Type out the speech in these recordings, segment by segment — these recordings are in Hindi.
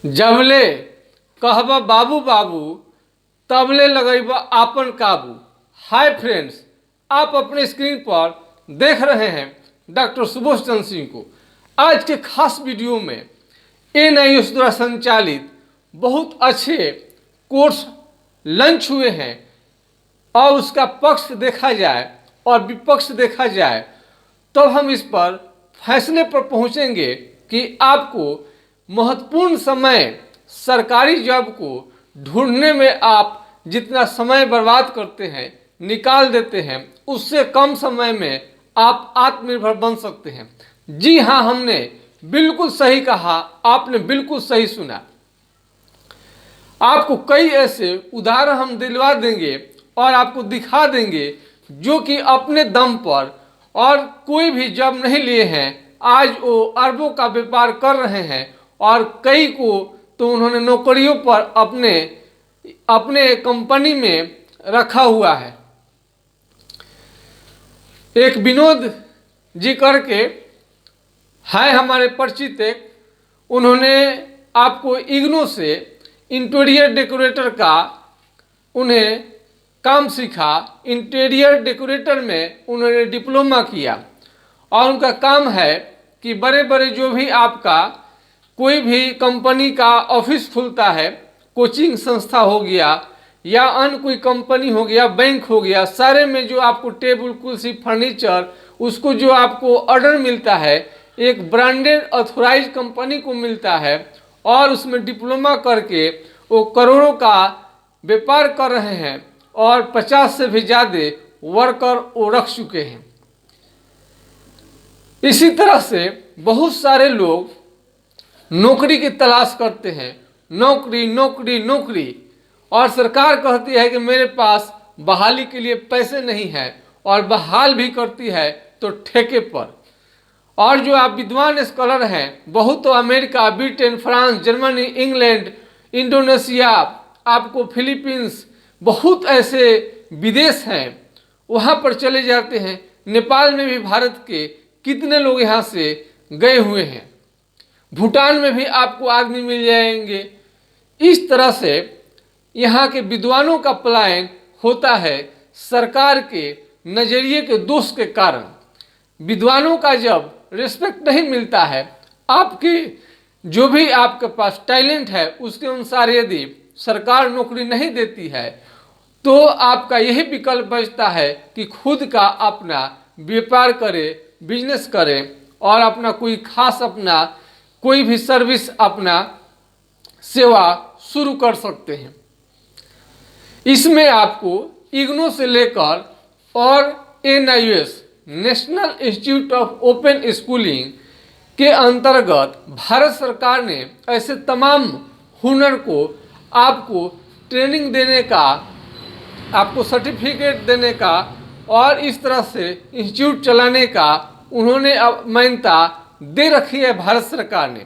जबले कहबा बाबू बाबू तबले लगैबा आपन काबू। हाय फ्रेंड्स, आप अपने स्क्रीन पर देख रहे हैं डॉक्टर सुबोध चंद्र सिंह को। आज के खास वीडियो में एनआईओएस द्वारा संचालित बहुत अच्छे कोर्स लॉन्च हुए हैं और उसका पक्ष देखा जाए और विपक्ष देखा जाए तब हम इस पर फैसले पर पहुंचेंगे कि आपको महत्वपूर्ण समय सरकारी जॉब को ढूंढने में आप जितना समय बर्बाद करते हैं, निकाल देते हैं, उससे कम समय में आप आत्मनिर्भर बन सकते हैं। जी हाँ, हमने बिल्कुल सही कहा, आपने बिल्कुल सही सुना। आपको कई ऐसे उदाहरण हम दिलवा देंगे और आपको दिखा देंगे जो कि अपने दम पर और कोई भी जॉब नहीं लिए हैं, आज वो अरबों का व्यापार कर रहे हैं और कई को तो उन्होंने नौकरियों पर अपने कंपनी में रखा हुआ है। एक विनोद जी करके है हमारे परिचित, उन्होंने आपको इग्नू से इंटीरियर डेकोरेटर का उन्हें काम सीखा। इंटीरियर डेकोरेटर में उन्होंने डिप्लोमा किया और उनका काम है कि बड़े बड़े जो भी आपका कोई भी कंपनी का ऑफिस खुलता है, कोचिंग संस्था हो गया या अन्य कोई कंपनी हो गया, बैंक हो गया, सारे में जो आपको टेबल कुर्सी फर्नीचर उसको जो आपको ऑर्डर मिलता है एक ब्रांडेड ऑथोराइज कंपनी को मिलता है और उसमें डिप्लोमा करके वो करोड़ों का व्यापार कर रहे हैं और 50 से भी ज़्यादा वर्कर वो रख चुके हैं। इसी तरह से बहुत सारे लोग नौकरी की तलाश करते हैं, नौकरी नौकरी नौकरी, और सरकार कहती है कि मेरे पास बहाली के लिए पैसे नहीं है और बहाल भी करती है तो ठेके पर। और जो आप विद्वान स्कॉलर हैं, बहुत तो America, Britain, France, Germany, England, Indonesia, आपको फिलीपींस, बहुत ऐसे विदेश हैं, वहाँ पर चले जाते हैं। नेपाल में भी भारत के कितने लोग यहाँ से गए हुए हैं। भूटान में भी आपको आदमी मिल जाएंगे। इस तरह से यहाँ के विद्वानों का पलायन होता है सरकार के नज़रिए के दोष के कारण। विद्वानों का जब रिस्पेक्ट नहीं मिलता है, आपके जो भी आपके पास टैलेंट है उसके अनुसार यदि सरकार नौकरी नहीं देती है तो आपका यही विकल्प बचता है कि खुद का अपना व्यापार करें, बिजनेस करें और अपना कोई खास अपना कोई भी सर्विस अपना सेवा शुरू कर सकते हैं। इसमें आपको इग्नू से लेकर और NIOS national institute of open schooling के अंतर्गत भारत सरकार ने ऐसे तमाम हुनर को आपको ट्रेनिंग देने का, आपको सर्टिफिकेट देने का और इस तरह से इंस्टीट्यूट चलाने का उन्होंने अब मान्यता दे रखी है। भारत सरकार ने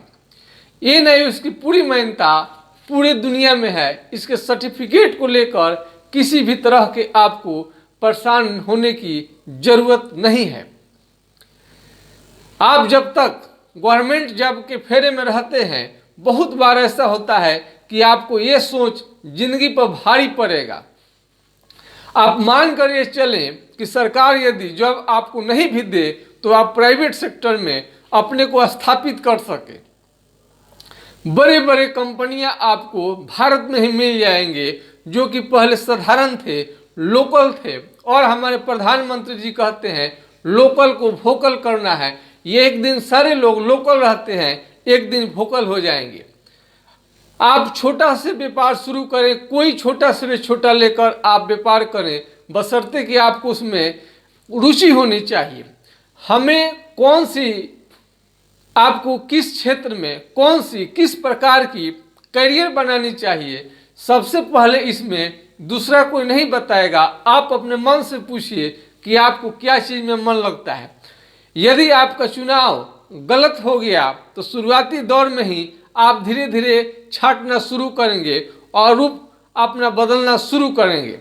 एनआईओएस की पूरी मान्यता पूरी दुनिया में है। इसके सर्टिफिकेट को लेकर किसी भी तरह के आपको परेशान होने की जरूरत नहीं है। आप जब तक गवर्नमेंट जॉब के फेरे में रहते हैं, बहुत बार ऐसा होता है कि आपको ये सोच जिंदगी पर भारी पड़ेगा। आप मान कर ये चलें कि सरकार यदि जॉब आपको नहीं भी दे तो आप प्राइवेट सेक्टर में अपने को स्थापित कर सके। बड़े बड़े कंपनियां आपको भारत में ही मिल जाएंगे जो कि पहले साधारण थे, लोकल थे। और हमारे प्रधानमंत्री जी कहते हैं लोकल को वोकल करना है। ये एक दिन सारे लोग लोकल रहते हैं, एक दिन वोकल हो जाएंगे। आप छोटा से व्यापार शुरू करें, कोई छोटा से भी छोटा लेकर आप व्यापार करें, बशर्ते कि आपको उसमें रुचि होनी चाहिए। हमें कौन सी, आपको किस क्षेत्र में कौन सी किस प्रकार की करियर बनानी चाहिए, सबसे पहले इसमें दूसरा कोई नहीं बताएगा। आप अपने मन से पूछिए कि आपको क्या चीज़ में मन लगता है। यदि आपका चुनाव गलत हो गया तो शुरुआती दौर में ही आप धीरे धीरे छांटना शुरू करेंगे और रूप अपना बदलना शुरू करेंगे।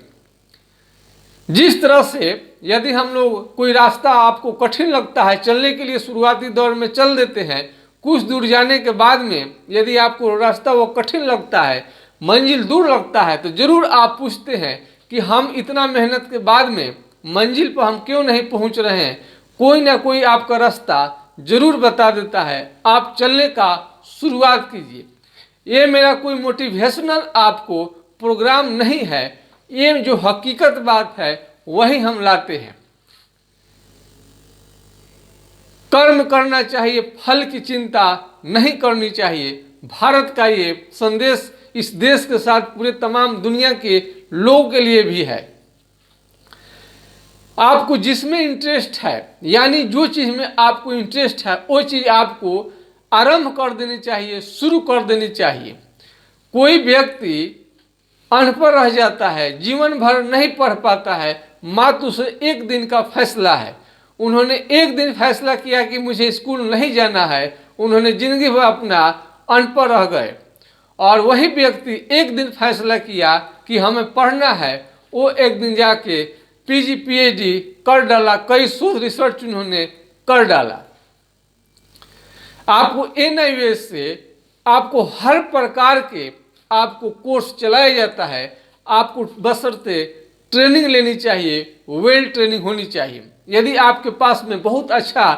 जिस तरह से यदि हम लोग कोई रास्ता आपको कठिन लगता है चलने के लिए, शुरुआती दौर में चल देते हैं, कुछ दूर जाने के बाद में यदि आपको रास्ता वो कठिन लगता है, मंजिल दूर लगता है, तो जरूर आप पूछते हैं कि हम इतना मेहनत के बाद में मंजिल पर हम क्यों नहीं पहुंच रहे हैं। कोई ना कोई आपका रास्ता जरूर बता देता है, आप चलने का शुरुआत कीजिए। ये मेरा कोई मोटिवेशनल आपको प्रोग्राम नहीं है, ये जो हकीकत बात है वही हम लाते हैं। कर्म करना चाहिए, फल की चिंता नहीं करनी चाहिए। भारत का ये संदेश इस देश के साथ पूरे तमाम दुनिया के लोगों के लिए भी है। आपको जिसमें इंटरेस्ट है, यानी जो चीज में आपको इंटरेस्ट है वो चीज आपको आरंभ कर देनी चाहिए, शुरू कर देनी चाहिए। कोई व्यक्ति अनपढ़ रह जाता है, जीवन भर नहीं पढ़ पाता है, मात्र उसे एक दिन का फैसला है। उन्होंने एक दिन फैसला किया कि मुझे स्कूल नहीं जाना है, उन्होंने जिंदगी भर अपना अनपढ़ रह गए। और वही व्यक्ति एक दिन फैसला किया कि हमें पढ़ना है, वो एक दिन जाके पीजी पीएचडी कर डाला, कई शोध रिसर्च उन्होंने कर डाला। आपको एनआईयूएस से आपको हर प्रकार के आपको कोर्स चलाया जाता है। आपको बशर्ते ट्रेनिंग लेनी चाहिए, वेल ट्रेनिंग होनी चाहिए। यदि आपके पास में बहुत अच्छा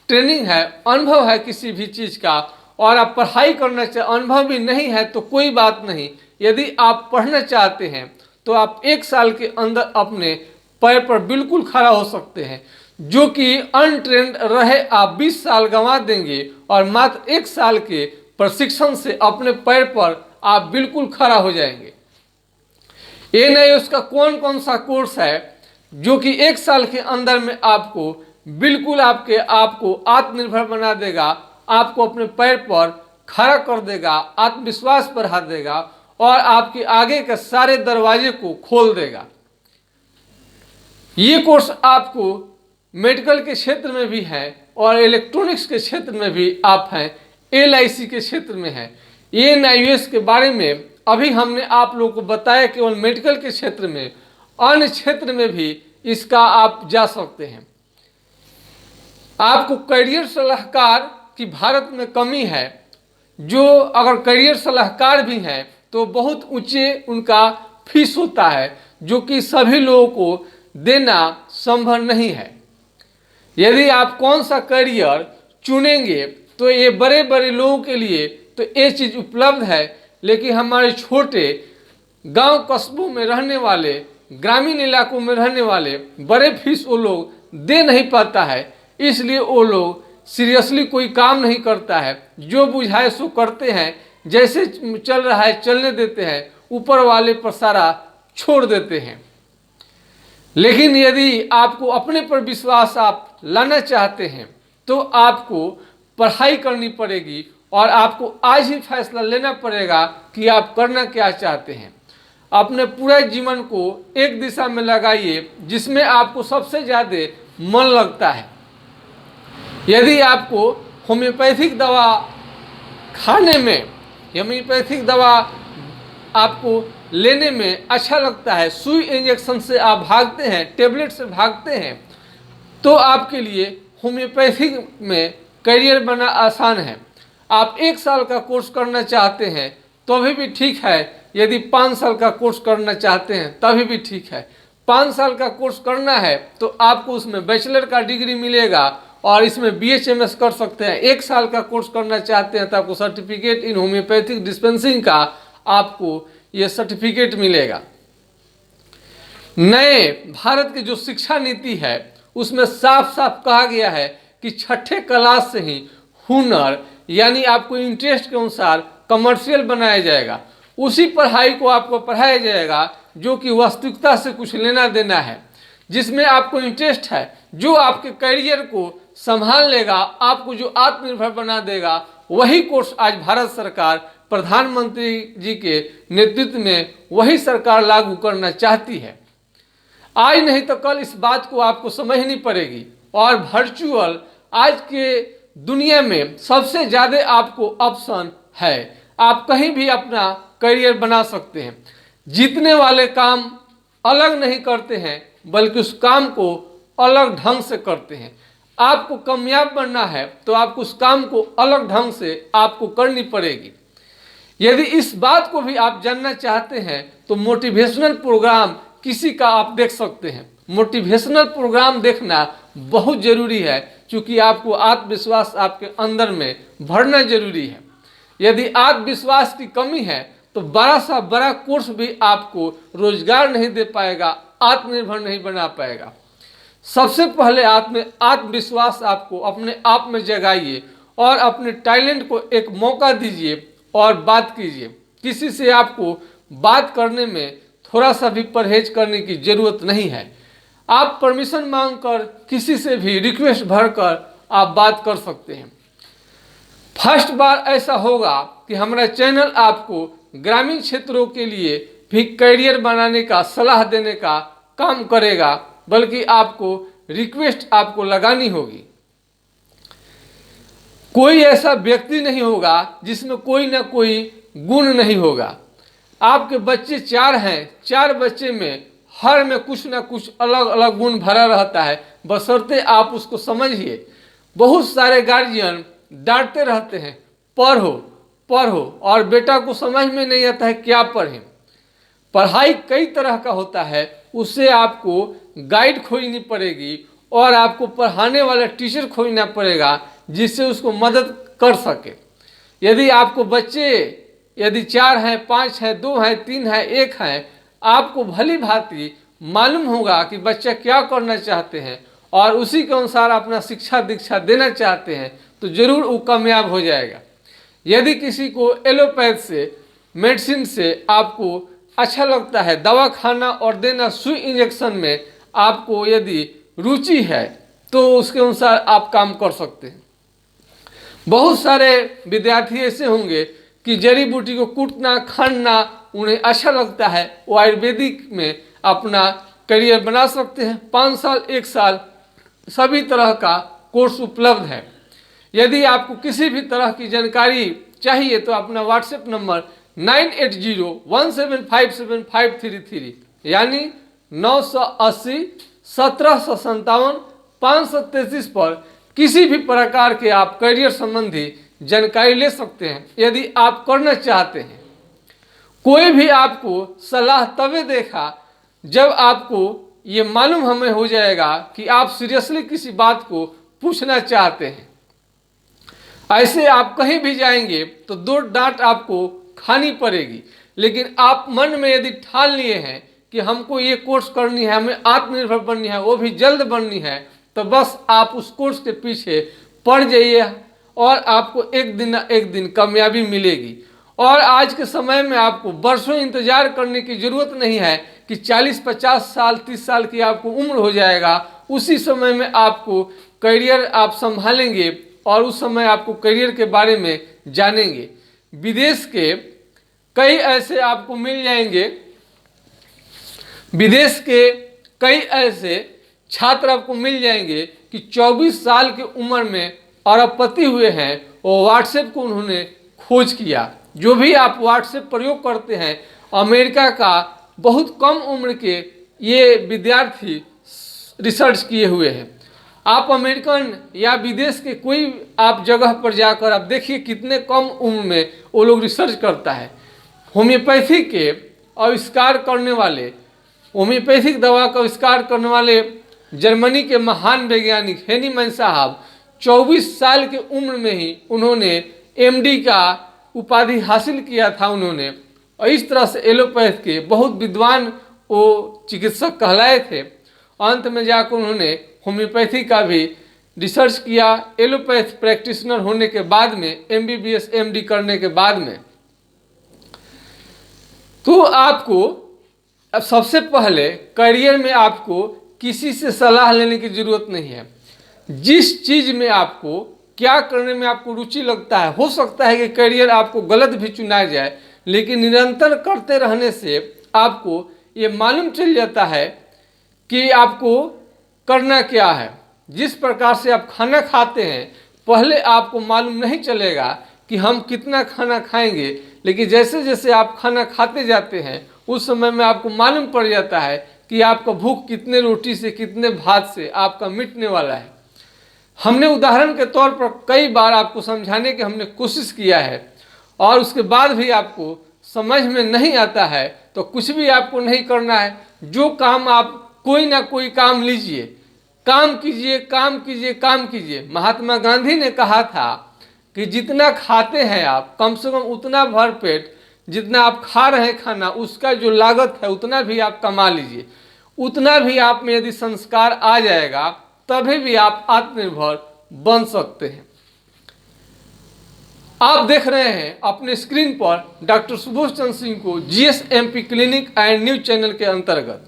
ट्रेनिंग है, अनुभव है किसी भी चीज़ का, और आप पढ़ाई करना चाहते, अनुभव भी नहीं है तो कोई बात नहीं। यदि आप पढ़ना चाहते हैं तो आप 1 साल के अंदर अपने पैर पर बिल्कुल खड़ा हो सकते हैं। जो कि अनट्रेंड रहे आप 20 साल गंवा देंगे, और मात्र 1 साल के प्रशिक्षण से अपने पैर पर आप बिल्कुल खड़ा हो जाएंगे। ये नहीं उसका कौन कौन सा कोर्स है जो कि 1 साल के अंदर में आपको बिल्कुल आपको आत्मनिर्भर बना देगा, आपको अपने पैर पर खड़ा कर देगा, आत्मविश्वास बढ़ा देगा और आपके आगे के सारे दरवाजे को खोल देगा। ये कोर्स आपको मेडिकल के क्षेत्र में भी है और इलेक्ट्रॉनिक्स के क्षेत्र में भी आप हैं, LIC के क्षेत्र में है। एनआईयूएस के बारे में अभी हमने आप लोगों को बताया केवल मेडिकल के क्षेत्र में, अन्य क्षेत्र में भी इसका आप जा सकते हैं। आपको करियर सलाहकार की भारत में कमी है, जो अगर करियर सलाहकार भी हैं तो बहुत ऊंचे उनका फीस होता है, जो कि सभी लोगों को देना संभव नहीं है। यदि आप कौन सा करियर चुनेंगे तो ये बड़े बड़े लोगों के लिए तो ये चीज़ उपलब्ध है, लेकिन हमारे छोटे गांव कस्बों में रहने वाले, ग्रामीण इलाकों में रहने वाले बड़े फीस वो लोग दे नहीं पाता है। इसलिए वो लोग सीरियसली कोई काम नहीं करता है, जो बुझाए सो करते हैं, जैसे चल रहा है चलने देते हैं, ऊपर वाले पर सारा छोड़ देते हैं। लेकिन यदि आपको अपने पर विश्वास आप लाना चाहते हैं तो आपको पढ़ाई करनी पड़ेगी और आपको आज ही फैसला लेना पड़ेगा कि आप करना क्या चाहते हैं। अपने पूरे जीवन को एक दिशा में लगाइए जिसमें आपको सबसे ज़्यादा मन लगता है। यदि आपको होम्योपैथिक दवा खाने में, होम्योपैथिक दवा आपको लेने में अच्छा लगता है, सुई इंजेक्शन से आप भागते हैं, टेबलेट से भागते हैं, तो आपके लिए होम्योपैथिक में करियर बनना आसान है। आप 1 साल का कोर्स करना चाहते हैं तो अभी भी ठीक है, यदि 5 साल का कोर्स करना चाहते हैं तभी भी ठीक है। 5 साल का कोर्स करना है तो आपको उसमें बैचलर का डिग्री मिलेगा और इसमें BHMS कर सकते हैं। 1 साल का कोर्स करना चाहते हैं तो आपको सर्टिफिकेट इन होम्योपैथिक डिस्पेंसिंग का आपको ये सर्टिफिकेट मिलेगा। नए भारत की जो शिक्षा नीति है उसमें साफ साफ कहा गया है कि 6ठे क्लास से ही हुनर, यानी आपको इंटरेस्ट के अनुसार कमर्शियल बनाया जाएगा। उसी पढ़ाई को आपको पढ़ाया जाएगा जो कि वास्तविकता से कुछ लेना देना है, जिसमें आपको इंटरेस्ट है, जो आपके करियर को संभाल लेगा, आपको जो आत्मनिर्भर बना देगा। वही कोर्स आज भारत सरकार प्रधानमंत्री जी के नेतृत्व में वही सरकार लागू करना चाहती है। आज नहीं तो कल इस बात को आपको समझनी पड़ेगी। और वर्चुअल आज के दुनिया में सबसे ज़्यादा आपको ऑप्शन है, आप कहीं भी अपना करियर बना सकते हैं। जीतने वाले काम अलग नहीं करते हैं बल्कि उस काम को अलग ढंग से करते हैं। आपको कामयाब बनना है तो आपको उस काम को अलग ढंग से आपको करनी पड़ेगी। यदि इस बात को भी आप जानना चाहते हैं तो मोटिवेशनल प्रोग्राम किसी का आप देख सकते हैं। मोटिवेशनल प्रोग्राम देखना बहुत जरूरी है, क्योंकि आपको आत्मविश्वास आपके अंदर में भरना जरूरी है। यदि आत्मविश्वास की कमी है तो बड़ा सा बड़ा कोर्स भी आपको रोजगार नहीं दे पाएगा, आत्मनिर्भर नहीं बना पाएगा। सबसे पहले आत्मविश्वास आपको अपने आप में जगाइए और अपने टैलेंट को एक मौका दीजिए और बात कीजिए। किसी से आपको बात करने में थोड़ा सा भी परहेज करने की जरूरत नहीं है। आप परमिशन मांगकर किसी से भी रिक्वेस्ट भरकर आप बात कर सकते हैं। फर्स्ट बार ऐसा होगा कि हमारा चैनल आपको ग्रामीण क्षेत्रों के लिए भी करियर बनाने का सलाह देने का काम करेगा, बल्कि आपको रिक्वेस्ट आपको लगानी होगी। कोई ऐसा व्यक्ति नहीं होगा जिसमें कोई ना कोई गुण नहीं होगा। आपके बच्चे 4 हैं, 4 बच्चे में हर में कुछ ना कुछ अलग अलग गुण भरा रहता है, बशर्ते आप उसको समझिए। बहुत सारे गार्जियन डांटते रहते हैं, पढ़ो पढ़ो, और बेटा को समझ में नहीं आता है क्या पढ़ें। पढ़ाई कई तरह का होता है, उससे आपको गाइड खोजनी पड़ेगी और आपको पढ़ाने वाला टीचर खोजना पड़ेगा जिससे उसको मदद कर सके। यदि आपको बच्चे यदि 4 हैं, 5 हैं, 2 हैं, 3 हैं, 1 हैं, आपको भली भांति मालूम होगा कि बच्चा क्या करना चाहते हैं और उसी के अनुसार अपना शिक्षा दीक्षा देना चाहते हैं तो जरूर वो कामयाब हो जाएगा। यदि किसी को एलोपैथ से मेडिसिन से आपको अच्छा लगता है, दवा खाना और देना, सुई इंजेक्शन में आपको यदि रुचि है तो उसके अनुसार आप काम कर सकते हैं। बहुत सारे विद्यार्थी ऐसे होंगे कि जड़ी बूटी को कूटना खाना उन्हें अच्छा लगता है, वो आयुर्वेदिक में अपना करियर बना सकते हैं। 5 साल 1 साल सभी तरह का कोर्स उपलब्ध है। यदि आपको किसी भी तरह की जानकारी चाहिए तो अपना व्हाट्सएप नंबर 9801757533 यानी 980 1757 533 पर किसी भी प्रकार के आप करियर संबंधी जानकारी ले सकते हैं यदि आप करना चाहते हैं। कोई भी आपको सलाह तभी देगा जब आपको ये मालूम हमें हो जाएगा कि आप सीरियसली किसी बात को पूछना चाहते हैं। ऐसे आप कहीं भी जाएंगे तो 2 डांट आपको खानी पड़ेगी, लेकिन आप मन में यदि ठान लिए हैं कि हमको ये कोर्स करनी है, हमें आत्मनिर्भर बननी है, वो भी जल्द बननी है, तो बस आप उस कोर्स के पीछे पड़ जाइए और आपको एक दिन ना एक दिन कामयाबी मिलेगी। और आज के समय में आपको बरसों इंतजार करने की जरूरत नहीं है कि 40-50 साल 30 साल की आपको उम्र हो जाएगा, उसी समय में आपको करियर आप संभालेंगे और उस समय आपको करियर के बारे में जानेंगे। विदेश के कई ऐसे आपको मिल जाएंगे, विदेश के कई ऐसे छात्र आपको मिल जाएंगे कि 24 साल की उम्र में अरबपति हुए हैं। और व्हाट्सएप को उन्होंने खोज किया। जो भी आप व्हाट्सएप प्रयोग करते हैं, अमेरिका का बहुत कम उम्र के ये विद्यार्थी रिसर्च किए हुए हैं। आप अमेरिकन या विदेश के कोई आप जगह पर जाकर आप देखिए कितने कम उम्र में वो लोग रिसर्च करता है। होम्योपैथी के आविष्कार करने वाले, होम्योपैथिक दवा का आविष्कार करने वाले जर्मनी के महान वैज्ञानिक हेनीमैन साहब 24 साल के उम्र में ही उन्होंने एमडी का उपाधि हासिल किया था उन्होंने। और इस तरह से एलोपैथ के बहुत विद्वान वो चिकित्सक कहलाए थे। अंत में जाकर उन्होंने होम्योपैथी का भी रिसर्च किया। एलोपैथ प्रैक्टिशनर होने के बाद में, एमबीबीएस एमडी करने के बाद में, तो आपको अब सबसे पहले करियर में आपको किसी से सलाह लेने की जरूरत नहीं है। जिस चीज में आपको क्या करने में आपको रुचि लगता है, हो सकता है कि करियर आपको गलत भी चुना जाए, लेकिन निरंतर करते रहने से आपको ये मालूम चल जाता है कि आपको करना क्या है। जिस प्रकार से आप खाना खाते हैं, पहले आपको मालूम नहीं चलेगा कि हम कितना खाना खाएंगे, लेकिन जैसे जैसे आप खाना खाते जाते हैं उस समय में आपको मालूम पड़ जाता है कि आपका भूख कितने रोटी से कितने भात से आपका मिटने वाला है। हमने उदाहरण के तौर पर कई बार आपको समझाने की हमने कोशिश किया है, और उसके बाद भी आपको समझ में नहीं आता है तो कुछ भी आपको नहीं करना है। जो काम आप कोई ना कोई काम लीजिए, काम कीजिए, काम कीजिए, काम कीजिए। महात्मा गांधी ने कहा था कि जितना खाते हैं आप, कम से कम उतना भरपेट जितना आप खा रहे हैं खाना, उसका जो लागत है उतना भी आप कमा लीजिए। उतना भी आप में यदि संस्कार आ जाएगा तभी भी आप आत्मनिर्भर बन सकते हैं। आप देख रहे हैं अपने स्क्रीन पर डॉक्टर सुबोध चंद्र सिंह को GSMP clinic and news channel के अंतर्गत।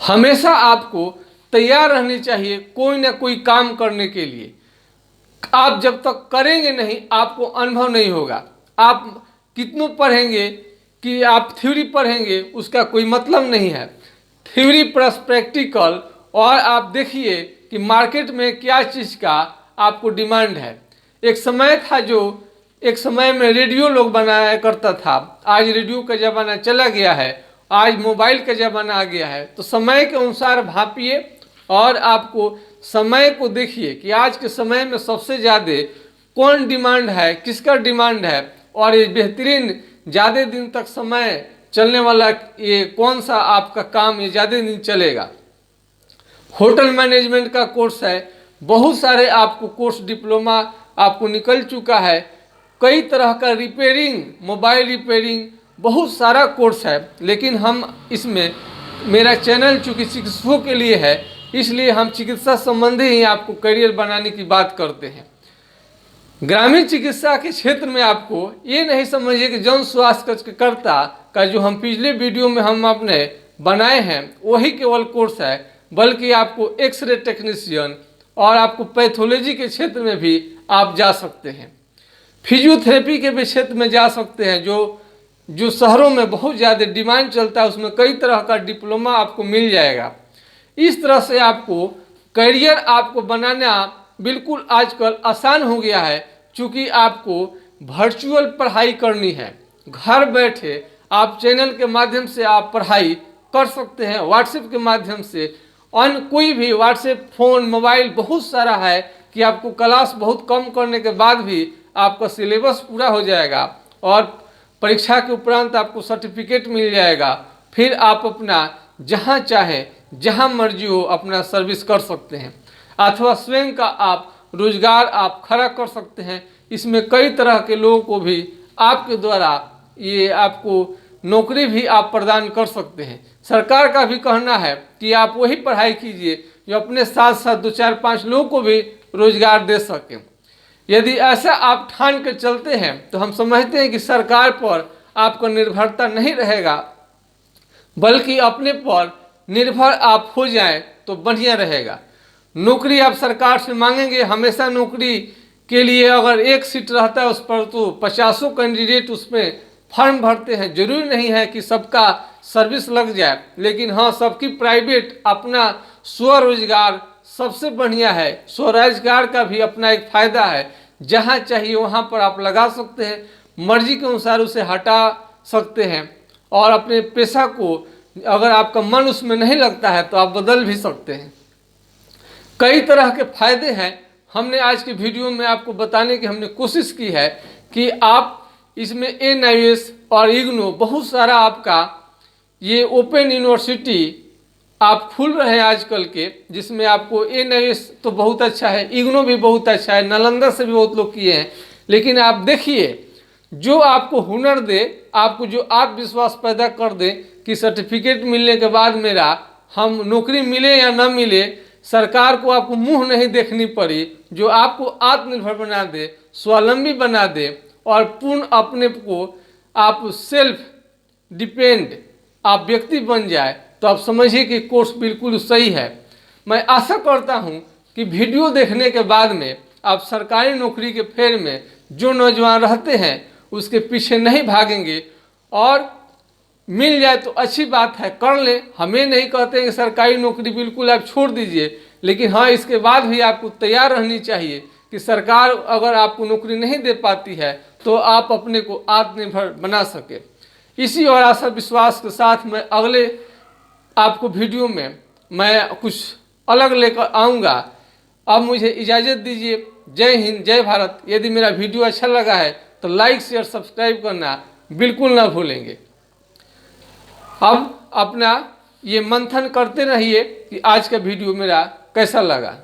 हमेशा आपको तैयार रहनी चाहिए कोई ना कोई काम करने के लिए। आप जब तक करेंगे नहीं आपको अनुभव नहीं होगा। आप कितनों पढ़ेंगे कि आप थ्योरी पढ़ेंगे उसका कोई मतलब नहीं है। थ्योरी प्लस प्रैक्टिकल, और आप देखिए कि मार्केट में क्या चीज़ का आपको डिमांड है। एक समय था जो एक समय में रेडियो लोग बनाया करता था, आज रेडियो का ज़माना चला गया है, आज मोबाइल का ज़माना आ गया है। तो समय के अनुसार भापिए और आपको समय को देखिए कि आज के समय में सबसे ज़्यादा कौन डिमांड है, किसका डिमांड है, और ये बेहतरीन ज़्यादा दिन तक समय चलने वाला ये कौन सा आपका काम ये ज़्यादा दिन चलेगा। होटल मैनेजमेंट का कोर्स है, बहुत सारे आपको कोर्स डिप्लोमा आपको निकल चुका है। कई तरह का रिपेयरिंग, मोबाइल रिपेयरिंग, बहुत सारा कोर्स है। लेकिन हम इसमें, मेरा चैनल चूँकि चिकित्सकों के लिए है, इसलिए हम चिकित्सा संबंधी ही आपको करियर बनाने की बात करते हैं। ग्रामीण चिकित्सा के क्षेत्र में आपको ये नहीं समझिए कि जन स्वास्थ्य कार्यकर्ता का जो हम पिछले वीडियो में हम अपने बनाए हैं वही केवल कोर्स है, बल्कि आपको एक्सरे टेक्नीशियन और आपको पैथोलॉजी के क्षेत्र में भी आप जा सकते हैं। फिजियोथेरेपी के भी क्षेत्र में जा सकते हैं, जो शहरों में बहुत ज़्यादा डिमांड चलता है, उसमें कई तरह का डिप्लोमा आपको मिल जाएगा। इस तरह से आपको करियर आपको बनाना बिल्कुल आजकल आसान हो गया है, क्योंकि आपको वर्चुअल पढ़ाई करनी है। घर बैठे आप चैनल के माध्यम से आप पढ़ाई कर सकते हैं, व्हाट्सएप के माध्यम से। अन्य कोई भी व्हाट्सएप, फ़ोन, मोबाइल बहुत सारा है कि आपको क्लास बहुत कम करने के बाद भी आपका सिलेबस पूरा हो जाएगा और परीक्षा के उपरांत आपको सर्टिफिकेट मिल जाएगा। फिर आप अपना जहाँ चाहे, जहाँ मर्जी हो अपना सर्विस कर सकते हैं, अथवा स्वयं का आप रोजगार आप खड़ा कर सकते हैं। इसमें कई तरह के लोगों को भी आपके द्वारा ये आपको नौकरी भी आप प्रदान कर सकते हैं। सरकार का भी कहना है कि आप वही पढ़ाई कीजिए जो अपने साथ साथ 2-4-5 लोगों को भी रोजगार दे सकें। यदि ऐसा आप ठान के चलते हैं तो हम समझते हैं कि सरकार पर आपका निर्भरता नहीं रहेगा, बल्कि अपने पर निर्भर आप हो जाएं तो बढ़िया रहेगा। नौकरी आप सरकार से मांगेंगे, हमेशा नौकरी के लिए अगर एक सीट रहता है उस पर तो 50 कैंडिडेट उसमें फॉर्म भरते हैं। जरूरी नहीं है कि सबका सर्विस लग जाए, लेकिन हाँ, सबकी प्राइवेट अपना स्वरोजगार सबसे बढ़िया है। स्वरोजगार का भी अपना एक फ़ायदा है, जहाँ चाहिए वहाँ पर आप लगा सकते हैं, मर्जी के अनुसार उसे हटा सकते हैं, और अपने पेशा को अगर आपका मन उसमें नहीं लगता है तो आप बदल भी सकते हैं। कई तरह के फायदे हैं। हमने आज की वीडियो में आपको बताने की हमने कोशिश की है कि आप इसमें NIOS और IGNOU बहुत सारा आपका ये ओपन यूनिवर्सिटी आप खुल रहे हैं आजकल के, जिसमें आपको NIOS तो बहुत अच्छा है, IGNOU भी बहुत अच्छा है, नालंदा से भी बहुत लोग किए हैं। लेकिन आप देखिए, जो आपको हुनर दे, आपको जो आत्मविश्वास पैदा कर दे कि सर्टिफिकेट मिलने के बाद मेरा हम नौकरी मिले या ना मिले, सरकार को आपको मुंह नहीं देखनी पड़ी, जो आपको आत्मनिर्भर बना दे, स्वावलंबी बना दे और पूर्ण अपने को आप सेल्फ डिपेंड आप व्यक्ति बन जाए, तो आप समझिए कि कोर्स बिल्कुल सही है। मैं आशा करता हूं कि वीडियो देखने के बाद में आप सरकारी नौकरी के फेर में जो नौजवान रहते हैं उसके पीछे नहीं भागेंगे, और मिल जाए तो अच्छी बात है, कर ले। हमें नहीं कहते कि सरकारी नौकरी बिल्कुल आप छोड़ दीजिए, लेकिन हाँ, इसके बाद भी आपको तैयार रहनी चाहिए कि सरकार अगर आपको नौकरी नहीं दे पाती है तो आप अपने को आत्मनिर्भर बना सके। इसी और आशा विश्वास के साथ मैं अगले आपको वीडियो में मैं कुछ अलग लेकर आऊँगा। अब मुझे इजाज़त दीजिए। जय हिंद, जय भारत। यदि मेरा वीडियो अच्छा लगा है तो लाइक शेयर सब्सक्राइब करना बिल्कुल ना भूलेंगे। अब अपना ये मंथन करते रहिए कि आज का वीडियो मेरा कैसा लगा।